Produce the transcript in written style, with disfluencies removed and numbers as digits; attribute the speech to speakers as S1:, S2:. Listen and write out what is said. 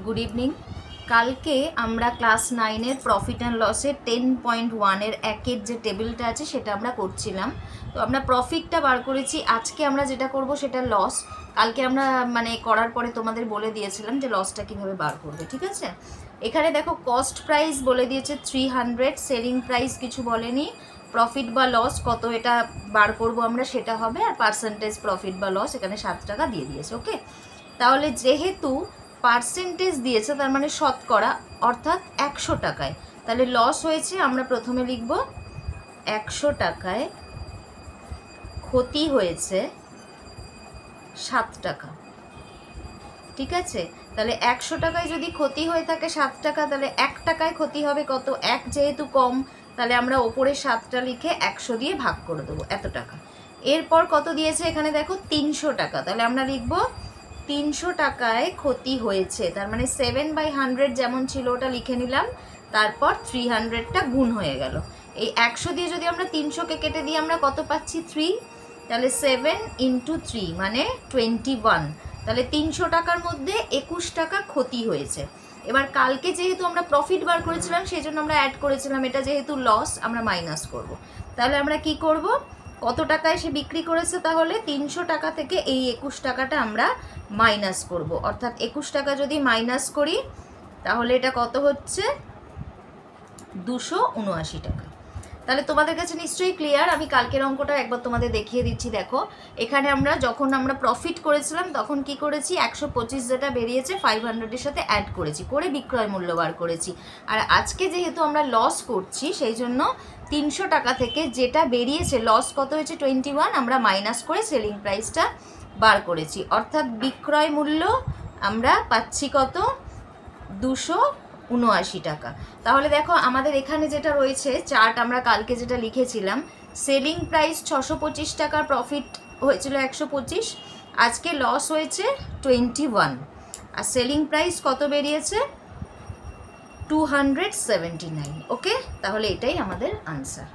S1: Good evening. কালকে আমরা class 9-এর profit and লসের 10.1-এর একের যে টেবিলটা আছে সেটা আমরা করছিলাম। তো আমরা প্রফিটটা বার করেছি, আজকে আমরা যেটা করব সেটা লস। কালকে আমরা করার পরে তোমাদের বলে দিয়েছিলাম যে লসটা কীভাবে বার করবে, ঠিক আছে? এখানে দেখো কস্ট প্রাইস বলে দিয়েছে 300, সেলিং প্রাইস কিছু বলেনি, প্রফিট বা লস কত এটা বার করব আমরা সেটা হবে, আর পার্সেন্টেজ প্রফিট বা লস এখানে 7 টাকা দিয়ে দিয়েছে। ওকে, তাহলে যেহেতু পার্সেন্টেজ দিয়েছে তার মানে শতকরা, অর্থাৎ 100 টাকায়, তাহলে লস হয়েছে। আমরা প্রথমে লিখব 100 টাকায় ক্ষতি হয়েছে 7 টাকা, ঠিক আছে? তাহলে 100 টাকায় যদি ক্ষতি হয়ে থাকে 7 টাকা, তাহলে 1 টাকায় ক্ষতি হবে কত? 1 যেহেতু কম, তাহলে আমরা ওপরে 7টা লিখে 100 দিয়ে ভাগ করে দেবো, এত টাকা। এরপর কত দিয়েছে এখানে দেখো 300 টাকা, তাহলে আমরা লিখব 300 টাকায় ক্ষতি হয়েছে, তার মানে 7/100 যেমন ছিল ওটা লিখে নিলাম, তারপর 300টা গুণ হয়ে গেল। এই 100 দিয়ে যদি আমরা 300কে কেটে দিই আমরা কত পাচ্ছি? 3, তাহলে 7 × 3 মানে 21। তাহলে 300 টাকার মধ্যে 21 টাকা ক্ষতি হয়েছে। এবার কালকে যেহেতু আমরা প্রফিট বার করেছিলাম সেই জন্য আমরা অ্যাড করেছিলাম, এটা যেহেতু লস আমরা মাইনাস করব। তাহলে আমরা কি করব, কত টাকায় সে বিক্রি করেছে, তাহলে 300 টাকা থেকে এই 21 টাকাটা আমরা মাইনাস করব, অর্থাৎ 21 টাকা যদি মাইনাস করি তাহলে এটা কত হচ্ছে? 279 টাকা। তাহলে তোমাদের কাছে নিশ্চয়ই ক্লিয়ার। আমি কালকের অঙ্কটা একবার তোমাদের দেখিয়ে দিচ্ছি। দেখো এখানে আমরা যখন আমরা প্রফিট করেছিলাম তখন কি করেছি, 125 যেটা বেরিয়েছে 500-এর সাথে অ্যাড করেছি, করে বিক্রয় মূল্য বার করেছি। আর আজকে যেহেতু আমরা লস করছি সেই জন্য 300 টাকা থেকে যেটা বেরিয়েছে, লস কত হয়েছে 21, আমরা মাইনাস করে সেলিং প্রাইসটা বার করেছি, অর্থাৎ বিক্রয় মূল্য আমরা পাচ্ছি কত? 279 টাকা। তাহলে দেখো আমাদের এখানে যেটা রয়েছে চার্ট, আমরা কালকে যেটা লিখেছিলাম, সেলিং প্রাইস 625 টাকা, প্রফিট হয়েছিল 125, আজকে লস হয়েছে 21, আর সেলিং প্রাইস কত বেরিয়েছে? 279। ওকে, তাহলে এটাই আমাদের আনসার।